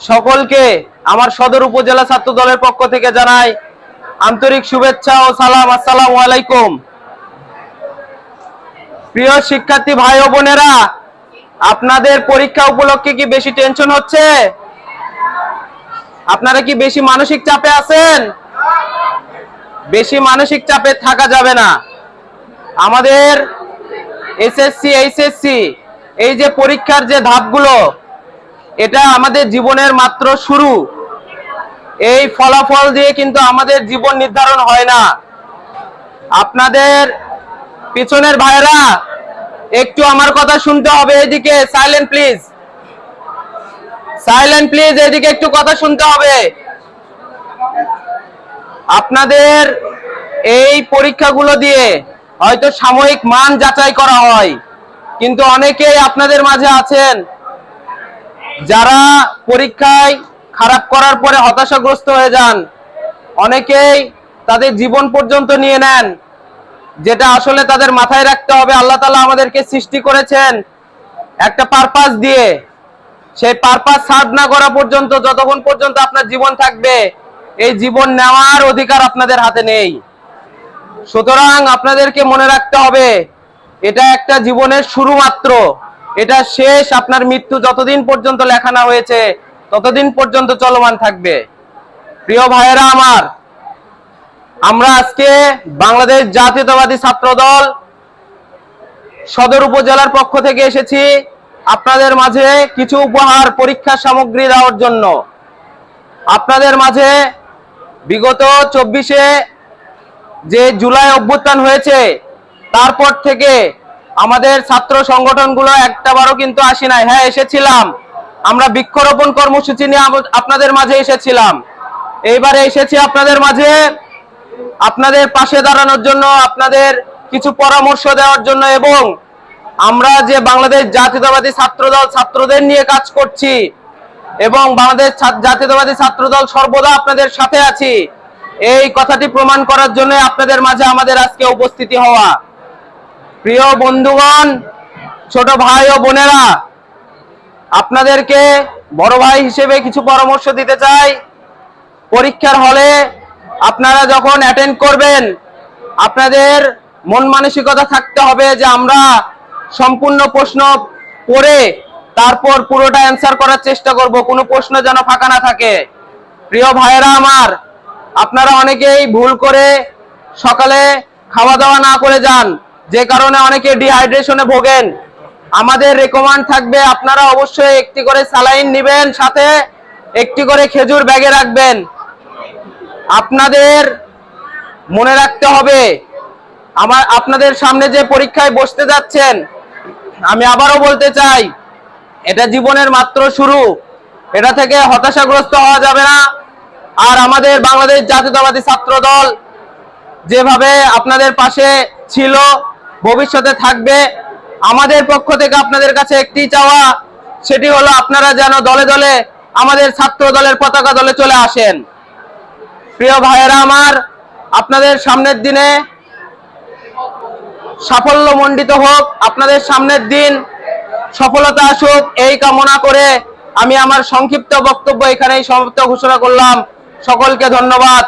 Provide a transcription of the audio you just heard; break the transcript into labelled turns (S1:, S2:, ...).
S1: সকলকে আমার সদর উপজেলা ছাত্র দলের পক্ষ থেকে জানাই আন্তরিক শুভেচ্ছা ও সালাম। আসসালামু আলাইকুম। প্রিয় শিক্ষার্থী ভাই ও বোনেরা, আপনাদের পরীক্ষা উপলক্ষে কি বেশি টেনশন হচ্ছে? আপনারা কি বেশি মানসিক চাপে আছেন? বেশি মানসিক চাপে থাকা যাবে না। আমাদের এসএসসি এইচএসসি এই যে পরীক্ষার যে ধাপগুলো, এটা আমাদের জীবনের মাত্র শুরু। এই ফলাফল দিয়ে কিন্তু আমাদের জীবন নির্ধারণ হয় না। আপনাদের পিছনের ভাইরা একটু আমার কথা শুনতে হবে। এদিকে সাইলেন্ট প্লিজ, সাইলেন্ট প্লিজ, এদিকে একটু কথা শুনতে হবে। আপনাদের এই পরীক্ষাগুলো দিয়ে হয়তো সাময়িক মান যাচাই করা হয়, কিন্তু অনেকেই আপনাদের মাঝে আছেন যারা পরীক্ষায় খারাপ করার পরে হতাশাগ্রস্ত হয়ে যান। অনেকেই তাদের জীবন পর্যন্ত নিয়ে নেন, যেটা আসলে তাদের মাথায় রাখতে হবে। আল্লাহ তাআলা আমাদেরকে সৃষ্টি করেছেন একটা পারপাস দিয়ে। সেই পারপাস সার্ভ না করা পর্যন্ত, যতক্ষণ পর্যন্ত আপনার জীবন থাকবে, এই জীবন নেওয়ার অধিকার আপনাদের হাতে নেই। সুতরাং আপনাদেরকে মনে রাখতে হবে, এটা একটা জীবনের শুরু মাত্র, এটা শেষ। আপনার মৃত্যু যতদিন পর্যন্ত লেখা না হয়েছে ততদিন পর্যন্ত চলমান থাকবে। প্রিয় ভাইয়েরা আমার, আমরা আজকে বাংলাদেশ জাতীয়তাবাদী ছাত্র দল সদর উপজেলার পক্ষ থেকে এসেছি আপনাদের মাঝে কিছু উপহার, পরীক্ষা সামগ্রী দেওয়ার জন্য। আপনাদের মাঝে বিগত 24-এ যে জুলাই অভ্যুত্থান হয়েছে, তারপর থেকে আমাদের ছাত্র সংগঠনগুলো একটাবারও কিন্তু আসি নাই। হ্যাঁ, এসেছিলাম, আমরা বৃক্ষরোপণ কর্মসূচি নিয়ে আপনাদের মাঝে এসেছিলাম। এইবারে এসেছি আপনাদের মাঝে আপনাদের পাশে দাঁড়ানোর জন্য, আপনাদের কিছু পরামর্শ দেওয়ার জন্য, এবং আমরা যে বাংলাদেশ জাতীয়তাবাদী ছাত্র দল ছাত্রদের নিয়ে কাজ করছি এবং বাংলাদেশ জাতীয়তাবাদী ছাত্র দল সর্বদা আপনাদের সাথে আছি, এই কথাটি প্রমাণ করার জন্য আপনাদের মাঝে আমাদের আজকে উপস্থিতি হওয়া। প্রিয় বন্ধুগণ, ছোট ভাই ও বোনেরা, আপনাদেরকে বড় ভাই হিসেবে কিছু পরামর্শ দিতে চাই। পরীক্ষার হলে আপনারা যখন অ্যাটেন্ড করবেন, আপনাদের মন মানসিকতা থাকতে হবে যে আমরা সম্পূর্ণ প্রশ্ন পড়ে তারপর পুরোটা অ্যান্সার করার চেষ্টা করব, কোনো প্রশ্ন যেন ফাঁকা না থাকে। প্রিয় ভাইয়েরা আমার, আপনারা অনেকেই ভুল করে সকালে খাওয়া দাওয়া না করে যান, যে কারণে অনেকে ডিহাইড্রেশনে ভোগেন। আমাদের রেকমেন্ড থাকবে আপনারা অবশ্যই একটি করে স্যালাইন নেবেন, সাথে একটি করে খেজুর ব্যাগে রাখবেন। আপনাদের মনে রাখতে হবে, আপনাদের সামনে যে পরীক্ষায় বসতে যাচ্ছেন, আমি আবারও বলতে চাই, এটা জীবনের মাত্র শুরু। এটা থেকে হতাশাগ্রস্ত হওয়া যাবে না। আর আমাদের বাংলাদেশ জাতীয়তাবাদী ছাত্র দল যেভাবে আপনাদের পাশে ছিল, ভবিষ্যতে থাকবে। আমাদের পক্ষ থেকে আপনাদের কাছে একটি চাওয়া, সেটি হলো আপনারা যেন দলে দলে আমাদের ছাত্র দলের পতাকা দলে চলে আসেন। প্রিয় ভাইয়েরা আমার, আপনাদের সামনের দিনে সাফল্যমণ্ডিত হোক, আপনাদের সামনের দিন সফলতা আসুক, এই কামনা করে আমি আমার সংক্ষিপ্ত বক্তব্য এখানেই সমাপ্ত ঘোষণা করলাম। সকলকে ধন্যবাদ।